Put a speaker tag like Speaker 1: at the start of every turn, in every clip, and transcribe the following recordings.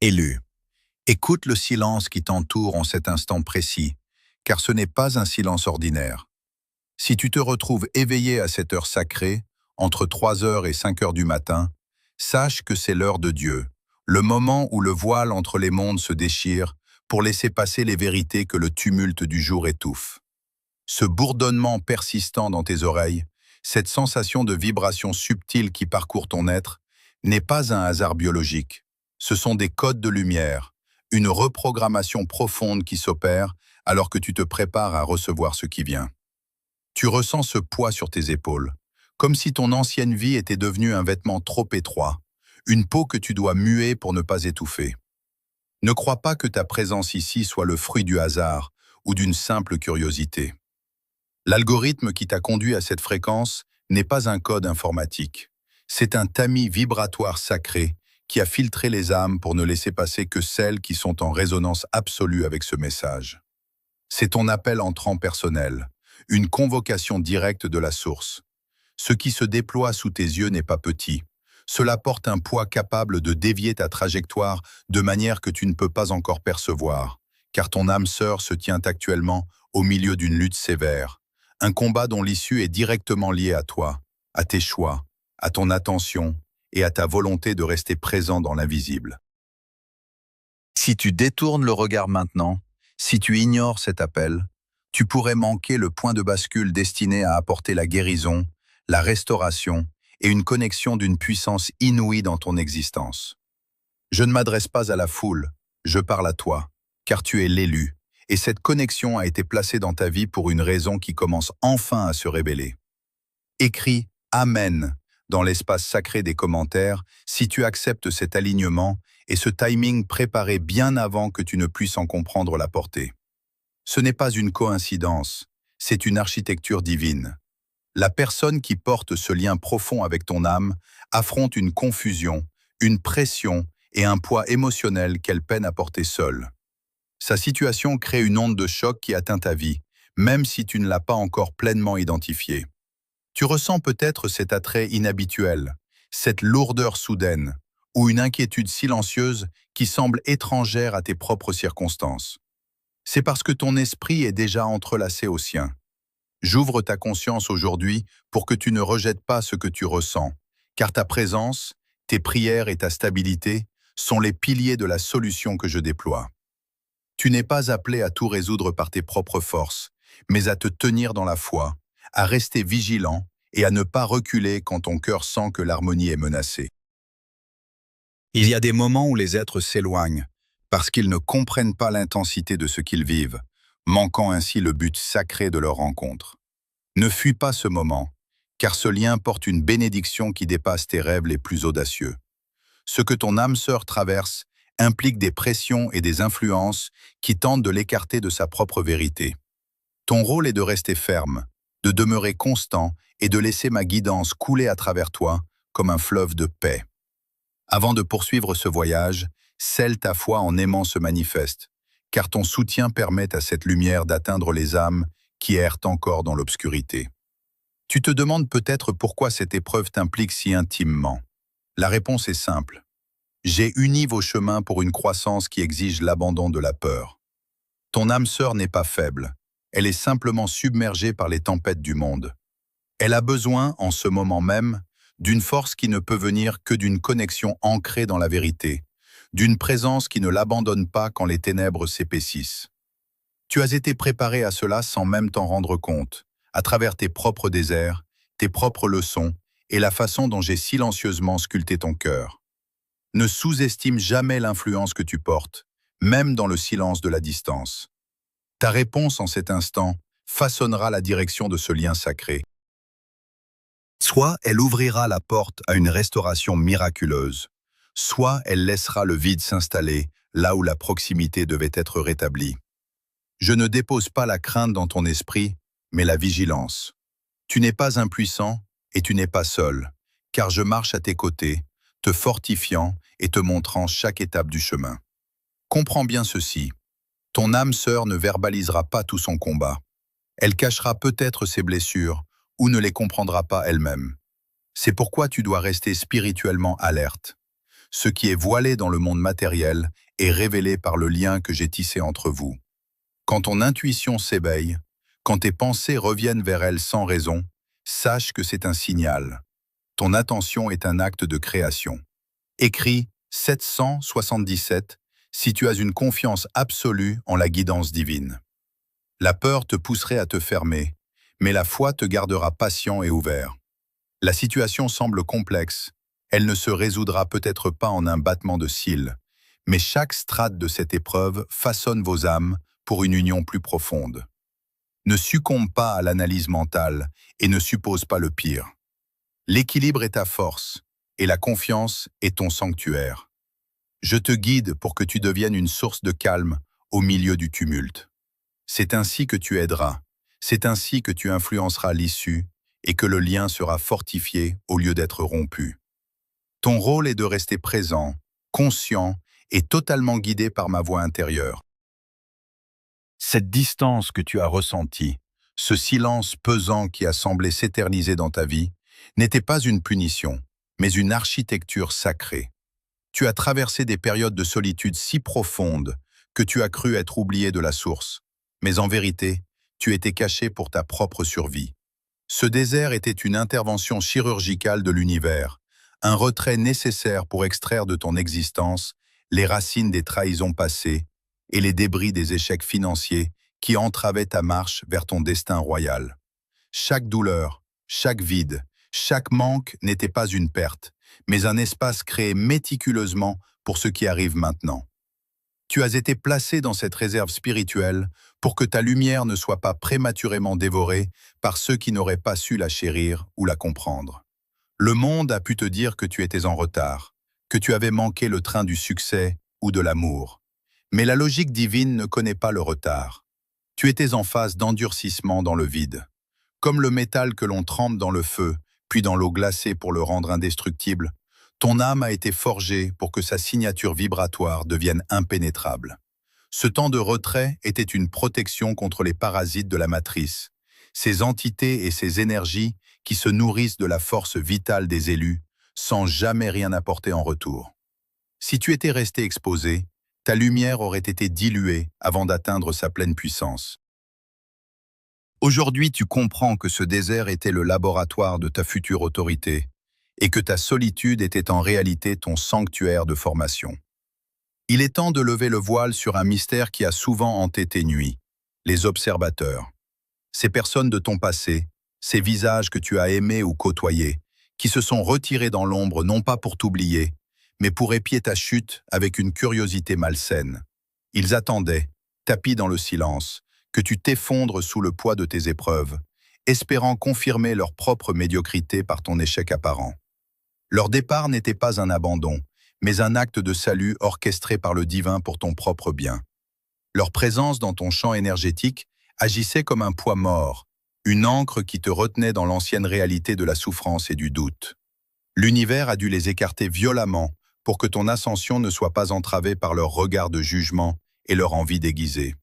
Speaker 1: Élu. Écoute le silence qui t'entoure en cet instant précis, car ce n'est pas un silence ordinaire. Si tu te retrouves éveillé à cette heure sacrée, entre 3 heures et 5 heures du matin, sache que c'est l'heure de Dieu, le moment où le voile entre les mondes se déchire pour laisser passer les vérités que le tumulte du jour étouffe. Ce bourdonnement persistant dans tes oreilles, cette sensation de vibration subtile qui parcourt ton être, n'est pas un hasard biologique. Ce sont des codes de lumière, une reprogrammation profonde qui s'opère alors que tu te prépares à recevoir ce qui vient. Tu ressens ce poids sur tes épaules, comme si ton ancienne vie était devenue un vêtement trop étroit, une peau que tu dois muer pour ne pas étouffer. Ne crois pas que ta présence ici soit le fruit du hasard ou d'une simple curiosité. L'algorithme qui t'a conduit à cette fréquence n'est pas un code informatique. C'est un tamis vibratoire sacré qui a filtré les âmes pour ne laisser passer que celles qui sont en résonance absolue avec ce message. C'est ton appel entrant personnel, une convocation directe de la source. Ce qui se déploie sous tes yeux n'est pas petit. Cela porte un poids capable de dévier ta trajectoire de manière que tu ne peux pas encore percevoir, car ton âme sœur se tient actuellement au milieu d'une lutte sévère, un combat dont l'issue est directement liée à toi, à tes choix, à ton attention et à ta volonté de rester présent dans l'invisible. Si tu détournes le regard maintenant, si tu ignores cet appel, tu pourrais manquer le point de bascule destiné à apporter la guérison, la restauration et une connexion d'une puissance inouïe dans ton existence. Je ne m'adresse pas à la foule, je parle à toi, car tu es l'élu, et cette connexion a été placée dans ta vie pour une raison qui commence enfin à se révéler. Écris « Amen » dans l'espace sacré des commentaires si tu acceptes cet alignement et ce timing préparé bien avant que tu ne puisses en comprendre la portée. Ce n'est pas une coïncidence, c'est une architecture divine. La personne qui porte ce lien profond avec ton âme affronte une confusion, une pression et un poids émotionnel qu'elle peine à porter seule. Sa situation crée une onde de choc qui atteint ta vie, même si tu ne l'as pas encore pleinement identifiée. Tu ressens peut-être cet attrait inhabituel, cette lourdeur soudaine, ou une inquiétude silencieuse qui semble étrangère à tes propres circonstances. C'est parce que ton esprit est déjà entrelacé au sien. J'ouvre ta conscience aujourd'hui pour que tu ne rejettes pas ce que tu ressens, car ta présence, tes prières et ta stabilité sont les piliers de la solution que je déploie. Tu n'es pas appelé à tout résoudre par tes propres forces, mais à te tenir dans la foi, à rester vigilant et à ne pas reculer quand ton cœur sent que l'harmonie est menacée. Il y a des moments où les êtres s'éloignent, parce qu'ils ne comprennent pas l'intensité de ce qu'ils vivent, manquant ainsi le but sacré de leur rencontre. Ne fuis pas ce moment, car ce lien porte une bénédiction qui dépasse tes rêves les plus audacieux. Ce que ton âme sœur traverse implique des pressions et des influences qui tentent de l'écarter de sa propre vérité. Ton rôle est de rester ferme, de demeurer constant et de laisser ma guidance couler à travers toi comme un fleuve de paix. Avant de poursuivre ce voyage, scelle ta foi en aimant ce manifeste, car ton soutien permet à cette lumière d'atteindre les âmes qui errent encore dans l'obscurité. Tu te demandes peut-être pourquoi cette épreuve t'implique si intimement. La réponse est simple. J'ai uni vos chemins pour une croissance qui exige l'abandon de la peur. Ton âme sœur n'est pas faible, elle est simplement submergée par les tempêtes du monde. Elle a besoin, en ce moment même, d'une force qui ne peut venir que d'une connexion ancrée dans la vérité, d'une présence qui ne l'abandonne pas quand les ténèbres s'épaississent. Tu as été préparé à cela sans même t'en rendre compte, à travers tes propres déserts, tes propres leçons et la façon dont j'ai silencieusement sculpté ton cœur. Ne sous-estime jamais l'influence que tu portes, même dans le silence de la distance. Ta réponse en cet instant façonnera la direction de ce lien sacré. Soit elle ouvrira la porte à une restauration miraculeuse, soit elle laissera le vide s'installer là où la proximité devait être rétablie. Je ne dépose pas la crainte dans ton esprit, mais la vigilance. Tu n'es pas impuissant et tu n'es pas seul, car je marche à tes côtés, te fortifiant et te montrant chaque étape du chemin. Comprends bien ceci, ton âme sœur ne verbalisera pas tout son combat. Elle cachera peut-être ses blessures ou ne les comprendra pas elle-même. C'est pourquoi tu dois rester spirituellement alerte. Ce qui est voilé dans le monde matériel est révélé par le lien que j'ai tissé entre vous. Quand ton intuition s'éveille, quand tes pensées reviennent vers elle sans raison, sache que c'est un signal. Ton attention est un acte de création. Écris 777 si tu as une confiance absolue en la guidance divine. La peur te pousserait à te fermer, mais la foi te gardera patient et ouvert. La situation semble complexe, elle ne se résoudra peut-être pas en un battement de cils, mais chaque strate de cette épreuve façonne vos âmes pour une union plus profonde. Ne succombe pas à l'analyse mentale et ne suppose pas le pire. L'équilibre est ta force et la confiance est ton sanctuaire. Je te guide pour que tu deviennes une source de calme au milieu du tumulte. C'est ainsi que tu aideras, c'est ainsi que tu influenceras l'issue et que le lien sera fortifié au lieu d'être rompu. Ton rôle est de rester présent, conscient et totalement guidé par ma voix intérieure. Cette distance que tu as ressentie, ce silence pesant qui a semblé s'éterniser dans ta vie, n'était pas une punition, mais une architecture sacrée. Tu as traversé des périodes de solitude si profondes que tu as cru être oublié de la source. Mais en vérité, tu étais caché pour ta propre survie. Ce désert était une intervention chirurgicale de l'univers, un retrait nécessaire pour extraire de ton existence les racines des trahisons passées et les débris des échecs financiers qui entravaient ta marche vers ton destin royal. Chaque douleur, chaque vide, chaque manque n'était pas une perte, mais un espace créé méticuleusement pour ce qui arrive maintenant. Tu as été placé dans cette réserve spirituelle pour que ta lumière ne soit pas prématurément dévorée par ceux qui n'auraient pas su la chérir ou la comprendre. Le monde a pu te dire que tu étais en retard, que tu avais manqué le train du succès ou de l'amour. Mais la logique divine ne connaît pas le retard. Tu étais en phase d'endurcissement dans le vide. Comme le métal que l'on trempe dans le feu, puis dans l'eau glacée pour le rendre indestructible, ton âme a été forgée pour que sa signature vibratoire devienne impénétrable. Ce temps de retrait était une protection contre les parasites de la matrice, ces entités et ces énergies qui se nourrissent de la force vitale des élus sans jamais rien apporter en retour. Si tu étais resté exposé, ta lumière aurait été diluée avant d'atteindre sa pleine puissance. Aujourd'hui, tu comprends que ce désert était le laboratoire de ta future autorité et que ta solitude était en réalité ton sanctuaire de formation. Il est temps de lever le voile sur un mystère qui a souvent hanté tes nuits, les observateurs. Ces personnes de ton passé, ces visages que tu as aimés ou côtoyés, qui se sont retirés dans l'ombre non pas pour t'oublier, mais pour épier ta chute avec une curiosité malsaine. Ils attendaient, tapis dans le silence, que tu t'effondres sous le poids de tes épreuves, espérant confirmer leur propre médiocrité par ton échec apparent. Leur départ n'était pas un abandon, mais un acte de salut orchestré par le divin pour ton propre bien. Leur présence dans ton champ énergétique agissait comme un poids mort, une ancre qui te retenait dans l'ancienne réalité de la souffrance et du doute. L'univers a dû les écarter violemment pour que ton ascension ne soit pas entravée par leur regard de jugement et leur envie déguisée.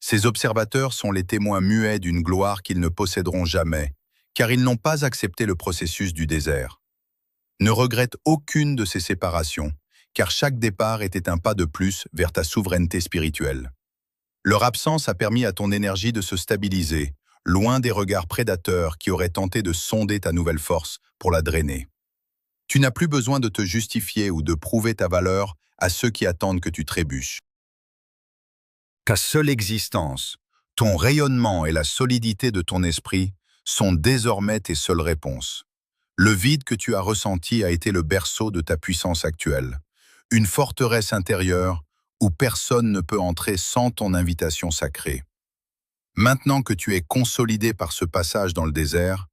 Speaker 1: Ces observateurs sont les témoins muets d'une gloire qu'ils ne posséderont jamais, car ils n'ont pas accepté le processus du désert. Ne regrette aucune de ces séparations, car chaque départ était un pas de plus vers ta souveraineté spirituelle. Leur absence a permis à ton énergie de se stabiliser, loin des regards prédateurs qui auraient tenté de sonder ta nouvelle force pour la drainer. Tu n'as plus besoin de te justifier ou de prouver ta valeur à ceux qui attendent que tu trébuches. Ta seule existence, ton rayonnement et la solidité de ton esprit sont désormais tes seules réponses. Le vide que tu as ressenti a été le berceau de ta puissance actuelle, une forteresse intérieure où personne ne peut entrer sans ton invitation sacrée. Maintenant que tu es consolidé par ce passage dans le désert,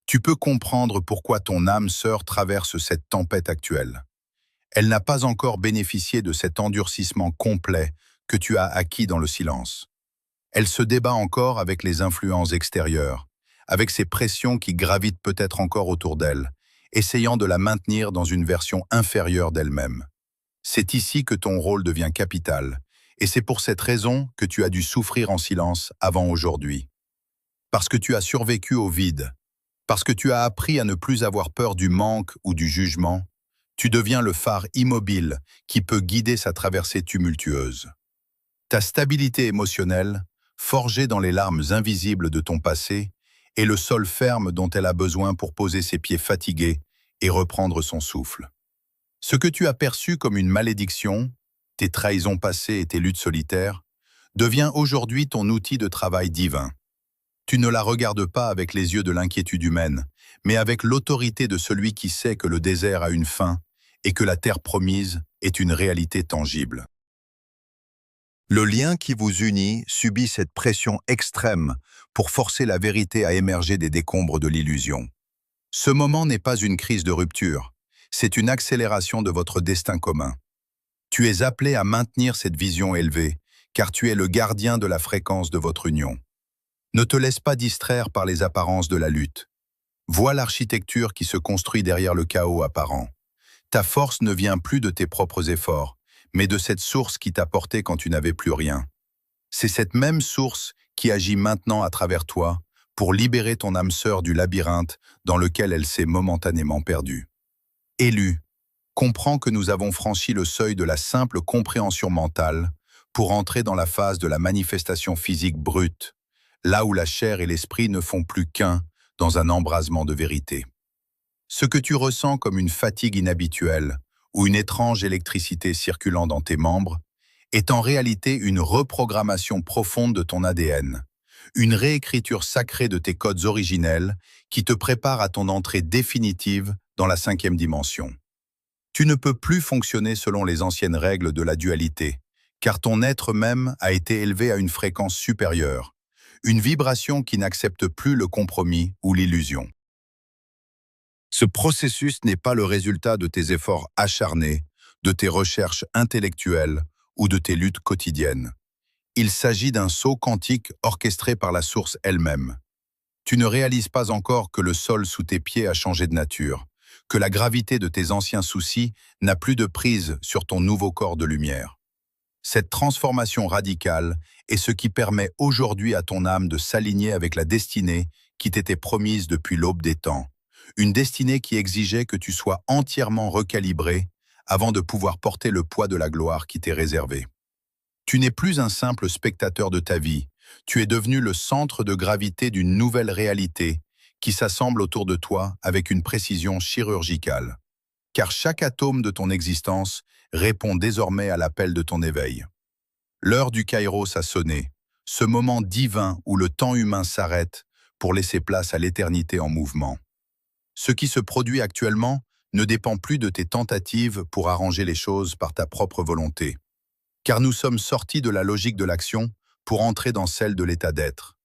Speaker 1: tu peux comprendre pourquoi ton âme sœur traverse cette tempête actuelle. Elle n'a pas encore bénéficié de cet endurcissement complet que tu as acquis dans le silence. Elle se débat encore avec les influences extérieures, avec ces pressions qui gravitent peut-être encore autour d'elle, essayant de la maintenir dans une version inférieure d'elle-même. C'est ici que ton rôle devient capital, et c'est pour cette raison que tu as dû souffrir en silence avant aujourd'hui. Parce que tu as survécu au vide, parce que tu as appris à ne plus avoir peur du manque ou du jugement, Tu deviens le phare immobile qui peut guider sa traversée tumultueuse. Ta stabilité émotionnelle, forgée dans les larmes invisibles de ton passé, est le sol ferme dont elle a besoin pour poser ses pieds fatigués et reprendre son souffle. Ce que tu as perçu comme une malédiction, tes trahisons passées et tes luttes solitaires, devient aujourd'hui ton outil de travail divin. Tu ne la regardes pas avec les yeux de l'inquiétude humaine, mais avec l'autorité de celui qui sait que le désert a une fin et que la terre promise est une réalité tangible. Le lien qui vous unit subit cette pression extrême pour forcer la vérité à émerger des décombres de l'illusion. Ce moment n'est pas une crise de rupture, c'est une accélération de votre destin commun. Tu es appelé à maintenir cette vision élevée, car tu es le gardien de la fréquence de votre union. Ne te laisse pas distraire par les apparences de la lutte. Vois l'architecture qui se construit derrière le chaos apparent. Ta force ne vient plus de tes propres efforts, mais de cette source qui t'a porté quand tu n'avais plus rien. C'est cette même source qui agit maintenant à travers toi pour libérer ton âme sœur du labyrinthe dans lequel elle s'est momentanément perdue. Élu, comprends que nous avons franchi le seuil de la simple compréhension mentale pour entrer dans la phase de la manifestation physique brute, là où la chair et l'esprit ne font plus qu'un dans un embrasement de vérité. Ce que tu ressens comme une fatigue inhabituelle ou une étrange électricité circulant dans tes membres est en réalité une reprogrammation profonde de ton ADN, une réécriture sacrée de tes codes originels qui te prépare à ton entrée définitive dans la 5e dimension. Tu ne peux plus fonctionner selon les anciennes règles de la dualité, car ton être même a été élevé à une fréquence supérieure, une vibration qui n'accepte plus le compromis ou l'illusion. Ce processus n'est pas le résultat de tes efforts acharnés, de tes recherches intellectuelles ou de tes luttes quotidiennes. Il s'agit d'un saut quantique orchestré par la source elle-même. Tu ne réalises pas encore que le sol sous tes pieds a changé de nature, que la gravité de tes anciens soucis n'a plus de prise sur ton nouveau corps de lumière. Cette transformation radicale est ce qui permet aujourd'hui à ton âme de s'aligner avec la destinée qui t'était promise depuis l'aube des temps. Une destinée qui exigeait que tu sois entièrement recalibré avant de pouvoir porter le poids de la gloire qui t'est réservée. Tu n'es plus un simple spectateur de ta vie, tu es devenu le centre de gravité d'une nouvelle réalité qui s'assemble autour de toi avec une précision chirurgicale. Car chaque atome de ton existence répond désormais à l'appel de ton éveil. L'heure du Kairos a sonné, ce moment divin où le temps humain s'arrête pour laisser place à l'éternité en mouvement. Ce qui se produit actuellement ne dépend plus de tes tentatives pour arranger les choses par ta propre volonté. Car nous sommes sortis de la logique de l'action pour entrer dans celle de l'état d'être.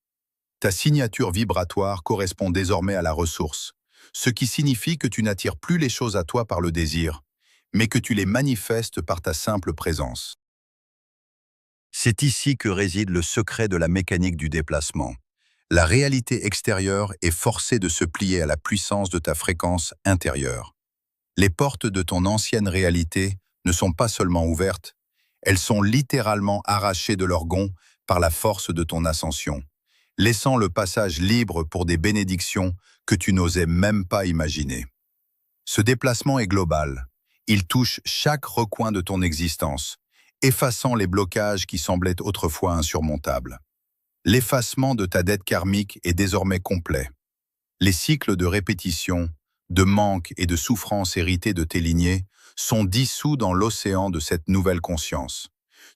Speaker 1: Ta signature vibratoire correspond désormais à la ressource, ce qui signifie que tu n'attires plus les choses à toi par le désir, mais que tu les manifestes par ta simple présence. C'est ici que réside le secret de la mécanique du déplacement. La réalité extérieure est forcée de se plier à la puissance de ta fréquence intérieure. Les portes de ton ancienne réalité ne sont pas seulement ouvertes, elles sont littéralement arrachées de leur gonds par la force de ton ascension, laissant le passage libre pour des bénédictions que tu n'osais même pas imaginer. Ce déplacement est global. Il touche chaque recoin de ton existence, effaçant les blocages qui semblaient autrefois insurmontables. L'effacement de ta dette karmique est désormais complet. Les cycles de répétition, de manque et de souffrance hérités de tes lignées sont dissous dans l'océan de cette nouvelle conscience.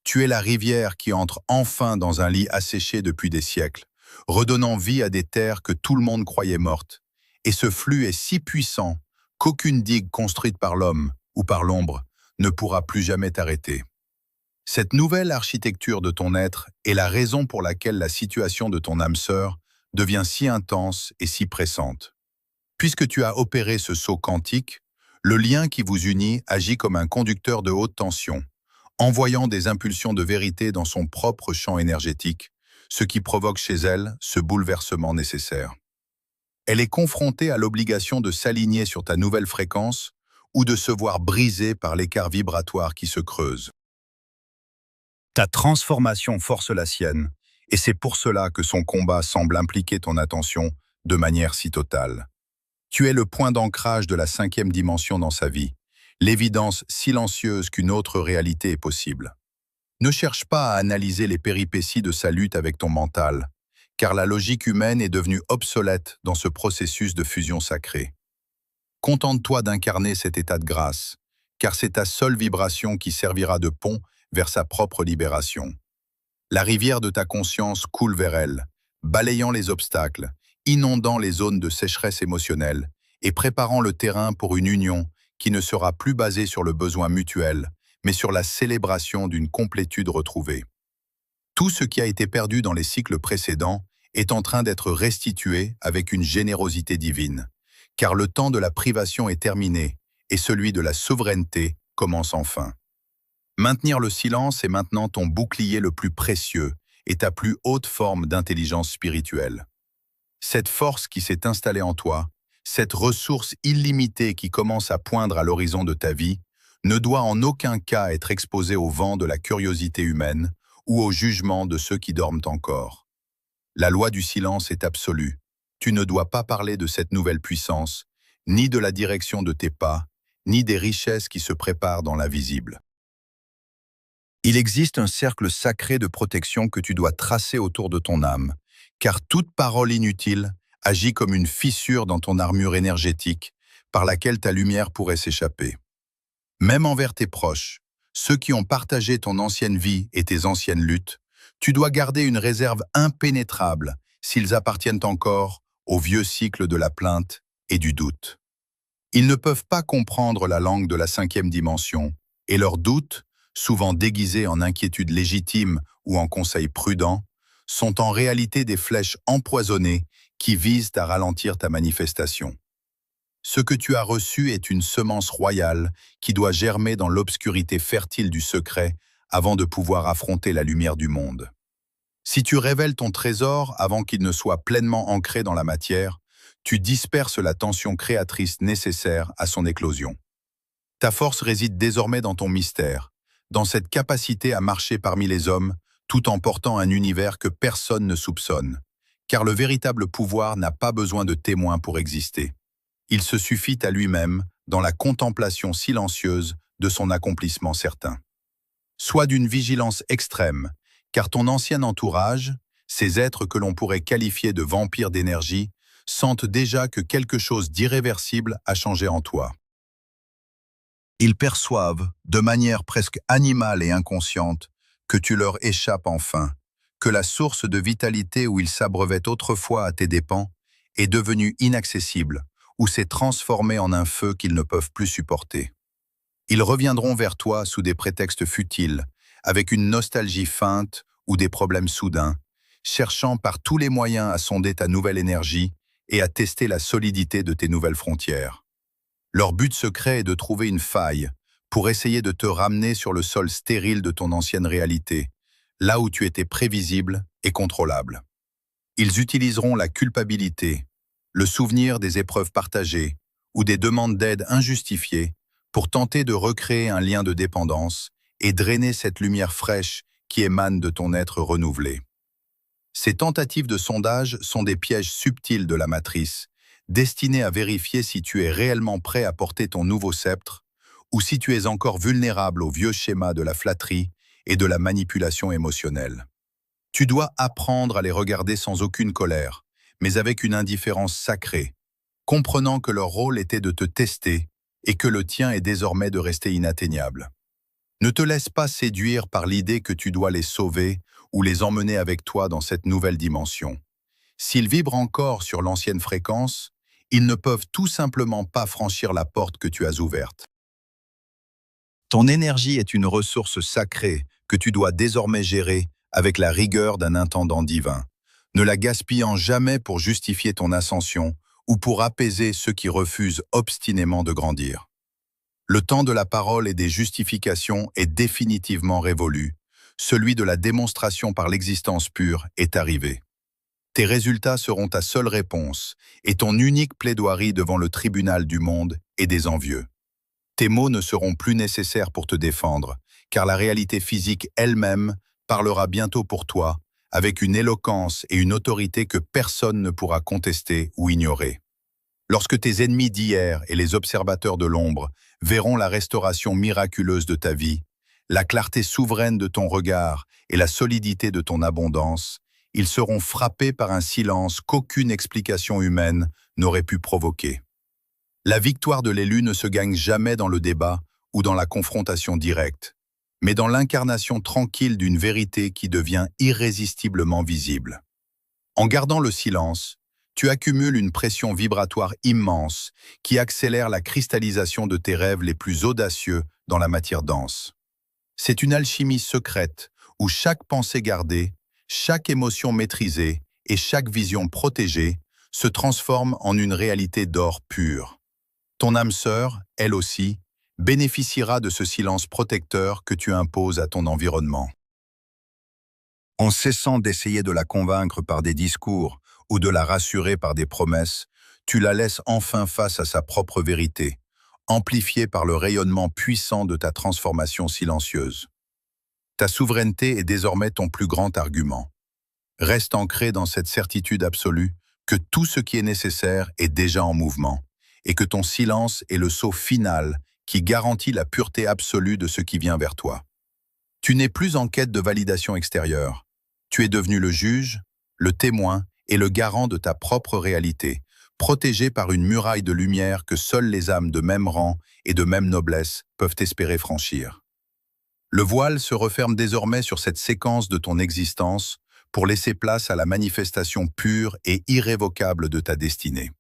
Speaker 1: Tu es la rivière qui entre enfin dans un lit asséché depuis des siècles, redonnant vie à des terres que tout le monde croyait mortes. Et ce flux est si puissant qu'aucune digue construite par l'homme ou par l'ombre ne pourra plus jamais t'arrêter. Cette nouvelle architecture de ton être est la raison pour laquelle la situation de ton âme sœur devient si intense et si pressante. Puisque tu as opéré ce saut quantique, le lien qui vous unit agit comme un conducteur de haute tension, envoyant des impulsions de vérité dans son propre champ énergétique, ce qui provoque chez elle ce bouleversement nécessaire. Elle est confrontée à l'obligation de s'aligner sur ta nouvelle fréquence ou de se voir brisée par l'écart vibratoire qui se creuse. Ta transformation force la sienne, et c'est pour cela que son combat semble impliquer ton attention de manière si totale. Tu es le point d'ancrage de la 5e dimension dans sa vie, l'évidence silencieuse qu'une autre réalité est possible. Ne cherche pas à analyser les péripéties de sa lutte avec ton mental, car la logique humaine est devenue obsolète dans ce processus de fusion sacrée. Contente-toi d'incarner cet état de grâce, car c'est ta seule vibration qui servira de pont vers sa propre libération. La rivière de ta conscience coule vers elle, balayant les obstacles, inondant les zones de sécheresse émotionnelle et préparant le terrain pour une union qui ne sera plus basée sur le besoin mutuel, mais sur la célébration d'une complétude retrouvée. Tout ce qui a été perdu dans les cycles précédents est en train d'être restitué avec une générosité divine, car le temps de la privation est terminé et celui de la souveraineté commence enfin. Maintenir le silence est maintenant ton bouclier le plus précieux et ta plus haute forme d'intelligence spirituelle. Cette force qui s'est installée en toi, cette ressource illimitée qui commence à poindre à l'horizon de ta vie, ne doit en aucun cas être exposée au vent de la curiosité humaine ou au jugement de ceux qui dorment encore. La loi du silence est absolue. Tu ne dois pas parler de cette nouvelle puissance, ni de la direction de tes pas, ni des richesses qui se préparent dans l'invisible. Il existe un cercle sacré de protection que tu dois tracer autour de ton âme, car toute parole inutile agit comme une fissure dans ton armure énergétique par laquelle ta lumière pourrait s'échapper. Même envers tes proches, ceux qui ont partagé ton ancienne vie et tes anciennes luttes, tu dois garder une réserve impénétrable s'ils appartiennent encore au vieux cycle de la plainte et du doute. Ils ne peuvent pas comprendre la langue de la 5e dimension, et leurs doutes, souvent déguisés en inquiétudes légitimes ou en conseils prudents, sont en réalité des flèches empoisonnées qui visent à ralentir ta manifestation. Ce que tu as reçu est une semence royale qui doit germer dans l'obscurité fertile du secret avant de pouvoir affronter la lumière du monde. Si tu révèles ton trésor avant qu'il ne soit pleinement ancré dans la matière, tu disperses la tension créatrice nécessaire à son éclosion. Ta force réside désormais dans ton mystère, dans cette capacité à marcher parmi les hommes, tout en portant un univers que personne ne soupçonne, car le véritable pouvoir n'a pas besoin de témoins pour exister. Il se suffit à lui-même dans la contemplation silencieuse de son accomplissement certain. Sois d'une vigilance extrême, car ton ancien entourage, ces êtres que l'on pourrait qualifier de vampires d'énergie, sentent déjà que quelque chose d'irréversible a changé en toi. Ils perçoivent, de manière presque animale et inconsciente, que tu leur échappes enfin, que la source de vitalité où ils s'abreuvaient autrefois à tes dépens est devenue inaccessible, ou s'est transformée en un feu qu'ils ne peuvent plus supporter. Ils reviendront vers toi sous des prétextes futiles, avec une nostalgie feinte ou des problèmes soudains, cherchant par tous les moyens à sonder ta nouvelle énergie et à tester la solidité de tes nouvelles frontières. Leur but secret est de trouver une faille pour essayer de te ramener sur le sol stérile de ton ancienne réalité, là où tu étais prévisible et contrôlable. Ils utiliseront la culpabilité, le souvenir des épreuves partagées ou des demandes d'aide injustifiées pour tenter de recréer un lien de dépendance et drainer cette lumière fraîche qui émane de ton être renouvelé. Ces tentatives de sondage sont des pièges subtils de la matrice, destinés à vérifier si tu es réellement prêt à porter ton nouveau sceptre ou si tu es encore vulnérable au vieux schéma de la flatterie et de la manipulation émotionnelle. Tu dois apprendre à les regarder sans aucune colère, mais avec une indifférence sacrée, comprenant que leur rôle était de te tester et que le tien est désormais de rester inatteignable. Ne te laisse pas séduire par l'idée que tu dois les sauver ou les emmener avec toi dans cette nouvelle dimension. S'ils vibrent encore sur l'ancienne fréquence, ils ne peuvent tout simplement pas franchir la porte que tu as ouverte. Ton énergie est une ressource sacrée que tu dois désormais gérer avec la rigueur d'un intendant divin, ne la gaspillant jamais pour justifier ton ascension ou pour apaiser ceux qui refusent obstinément de grandir. Le temps de la parole et des justifications est définitivement révolu. Celui de la démonstration par l'existence pure est arrivé. Tes résultats seront ta seule réponse et ton unique plaidoirie devant le tribunal du monde et des envieux. Tes mots ne seront plus nécessaires pour te défendre, car la réalité physique elle-même parlera bientôt pour toi, avec une éloquence et une autorité que personne ne pourra contester ou ignorer. Lorsque tes ennemis d'hier et les observateurs de l'ombre verront la restauration miraculeuse de ta vie, la clarté souveraine de ton regard et la solidité de ton abondance. Ils seront frappés par un silence qu'aucune explication humaine n'aurait pu provoquer. La victoire de l'élu ne se gagne jamais dans le débat ou dans la confrontation directe, mais dans l'incarnation tranquille d'une vérité qui devient irrésistiblement visible. En gardant le silence, tu accumules une pression vibratoire immense qui accélère la cristallisation de tes rêves les plus audacieux dans la matière dense. C'est une alchimie secrète où chaque pensée gardée, chaque émotion maîtrisée et chaque vision protégée se transforme en une réalité d'or pur. Ton âme sœur, elle aussi, bénéficiera de ce silence protecteur que tu imposes à ton environnement. En cessant d'essayer de la convaincre par des discours ou de la rassurer par des promesses, tu la laisses enfin face à sa propre vérité, amplifiée par le rayonnement puissant de ta transformation silencieuse. Ta souveraineté est désormais ton plus grand argument. Reste ancré dans cette certitude absolue que tout ce qui est nécessaire est déjà en mouvement et que ton silence est le sceau final qui garantit la pureté absolue de ce qui vient vers toi. Tu n'es plus en quête de validation extérieure. Tu es devenu le juge, le témoin et le garant de ta propre réalité, protégé par une muraille de lumière que seules les âmes de même rang et de même noblesse peuvent espérer franchir. Le voile se referme désormais sur cette séquence de ton existence pour laisser place à la manifestation pure et irrévocable de ta destinée.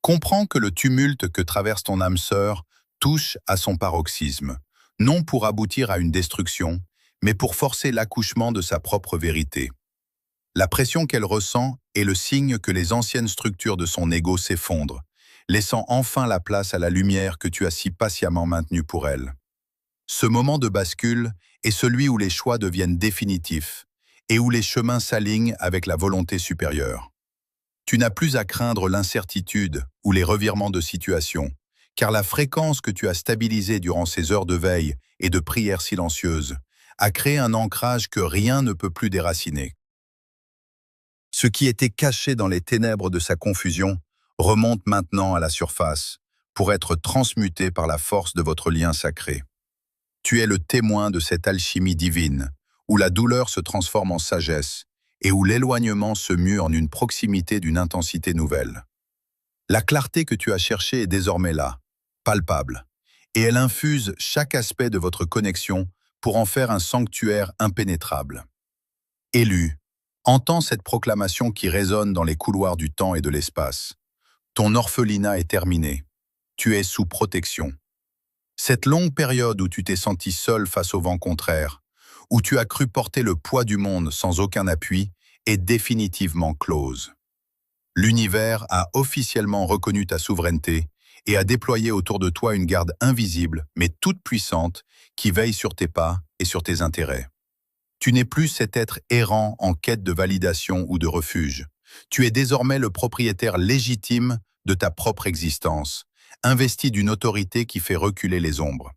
Speaker 1: Comprends que le tumulte que traverse ton âme sœur touche à son paroxysme, non pour aboutir à une destruction, mais pour forcer l'accouchement de sa propre vérité. La pression qu'elle ressent est le signe que les anciennes structures de son ego s'effondrent, laissant enfin la place à la lumière que tu as si patiemment maintenue pour elle. Ce moment de bascule est celui où les choix deviennent définitifs et où les chemins s'alignent avec la volonté supérieure. Tu n'as plus à craindre l'incertitude ou les revirements de situation, car la fréquence que tu as stabilisée durant ces heures de veille et de prière silencieuse a créé un ancrage que rien ne peut plus déraciner. Ce qui était caché dans les ténèbres de sa confusion remonte maintenant à la surface pour être transmuté par la force de votre lien sacré. Tu es le témoin de cette alchimie divine, où la douleur se transforme en sagesse et où l'éloignement se mue en une proximité d'une intensité nouvelle. La clarté que tu as cherchée est désormais là, palpable, et elle infuse chaque aspect de votre connexion pour en faire un sanctuaire impénétrable. Élu, entends cette proclamation qui résonne dans les couloirs du temps et de l'espace. Ton orphelinat est terminé. Tu es sous protection. Cette longue période où tu t'es senti seul face au vent contraire, où tu as cru porter le poids du monde sans aucun appui, est définitivement close. L'univers a officiellement reconnu ta souveraineté et a déployé autour de toi une garde invisible, mais toute puissante, qui veille sur tes pas et sur tes intérêts. Tu n'es plus cet être errant en quête de validation ou de refuge. Tu es désormais le propriétaire légitime de ta propre existence, investi d'une autorité qui fait reculer les ombres.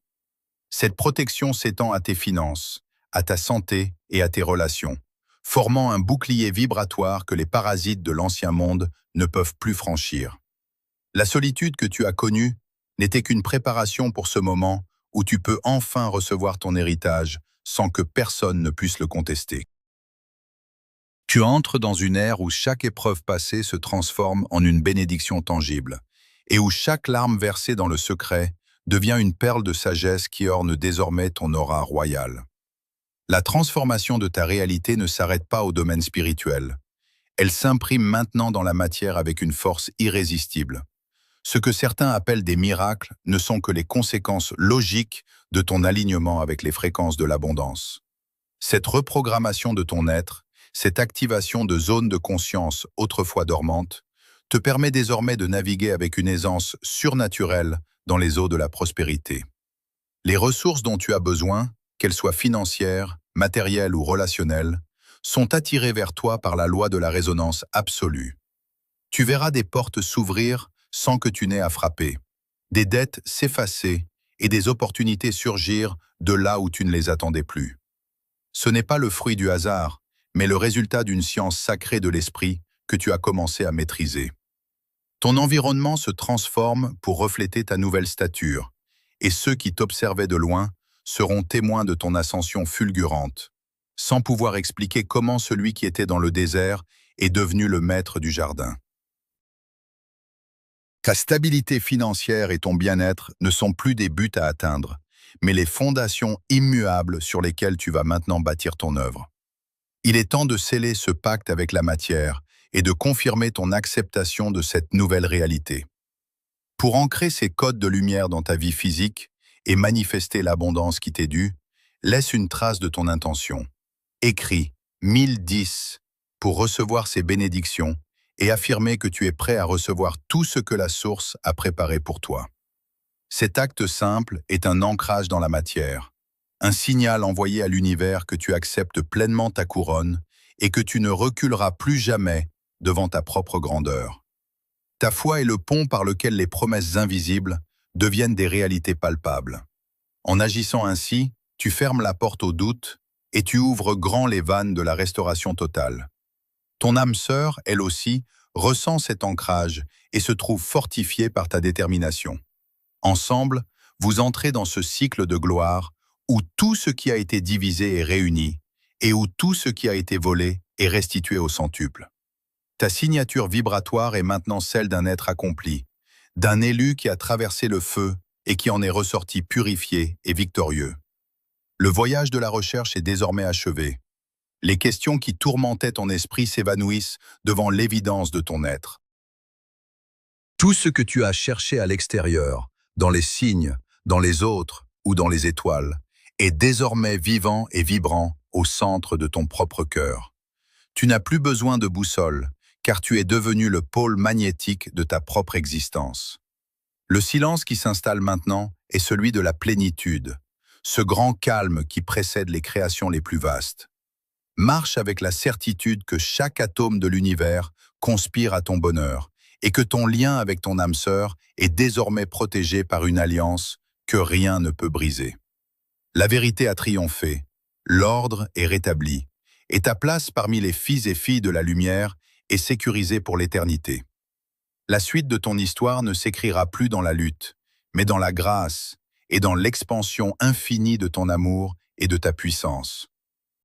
Speaker 1: Cette protection s'étend à tes finances, à ta santé et à tes relations, formant un bouclier vibratoire que les parasites de l'ancien monde ne peuvent plus franchir. La solitude que tu as connue n'était qu'une préparation pour ce moment où tu peux enfin recevoir ton héritage sans que personne ne puisse le contester. Tu entres dans une ère où chaque épreuve passée se transforme en une bénédiction tangible, et où chaque larme versée dans le secret devient une perle de sagesse qui orne désormais ton aura royale. La transformation de ta réalité ne s'arrête pas au domaine spirituel. Elle s'imprime maintenant dans la matière avec une force irrésistible. Ce que certains appellent des miracles ne sont que les conséquences logiques de ton alignement avec les fréquences de l'abondance. Cette reprogrammation de ton être, cette activation de zones de conscience autrefois dormantes, te permet désormais de naviguer avec une aisance surnaturelle dans les eaux de la prospérité. Les ressources dont tu as besoin, qu'elles soient financières, matérielles ou relationnelles, sont attirées vers toi par la loi de la résonance absolue. Tu verras des portes s'ouvrir sans que tu n'aies à frapper, des dettes s'effacer et des opportunités surgir de là où tu ne les attendais plus. Ce n'est pas le fruit du hasard, mais le résultat d'une science sacrée de l'esprit que tu as commencé à maîtriser. Ton environnement se transforme pour refléter ta nouvelle stature, et ceux qui t'observaient de loin seront témoins de ton ascension fulgurante, sans pouvoir expliquer comment celui qui était dans le désert est devenu le maître du jardin. Ta stabilité financière et ton bien-être ne sont plus des buts à atteindre, mais les fondations immuables sur lesquelles tu vas maintenant bâtir ton œuvre. Il est temps de sceller ce pacte avec la matière et de confirmer ton acceptation de cette nouvelle réalité. Pour ancrer ces codes de lumière dans ta vie physique et manifester l'abondance qui t'est due, laisse une trace de ton intention. Écris 1010 pour recevoir ces bénédictions et affirmer que tu es prêt à recevoir tout ce que la source a préparé pour toi. Cet acte simple est un ancrage dans la matière, un signal envoyé à l'univers que tu acceptes pleinement ta couronne et que tu ne reculeras plus jamais devant ta propre grandeur. Ta foi est le pont par lequel les promesses invisibles deviennent des réalités palpables. En agissant ainsi, tu fermes la porte au doute et tu ouvres grand les vannes de la restauration totale. Ton âme sœur, elle aussi, ressent cet ancrage et se trouve fortifiée par ta détermination. Ensemble, vous entrez dans ce cycle de gloire où tout ce qui a été divisé est réuni et où tout ce qui a été volé est restitué au centuple. Ta signature vibratoire est maintenant celle d'un être accompli, d'un élu qui a traversé le feu et qui en est ressorti purifié et victorieux. Le voyage de la recherche est désormais achevé. Les questions qui tourmentaient ton esprit s'évanouissent devant l'évidence de ton être. Tout ce que tu as cherché à l'extérieur, dans les signes, dans les autres ou dans les étoiles, est désormais vivant et vibrant au centre de ton propre cœur. Tu n'as plus besoin de boussole, car tu es devenu le pôle magnétique de ta propre existence. Le silence qui s'installe maintenant est celui de la plénitude, ce grand calme qui précède les créations les plus vastes. Marche avec la certitude que chaque atome de l'univers conspire à ton bonheur et que ton lien avec ton âme sœur est désormais protégé par une alliance que rien ne peut briser. La vérité a triomphé, l'ordre est rétabli, et ta place parmi les fils et filles de la lumière est sécurisée pour l'éternité. La suite de ton histoire ne s'écrira plus dans la lutte, mais dans la grâce et dans l'expansion infinie de ton amour et de ta puissance.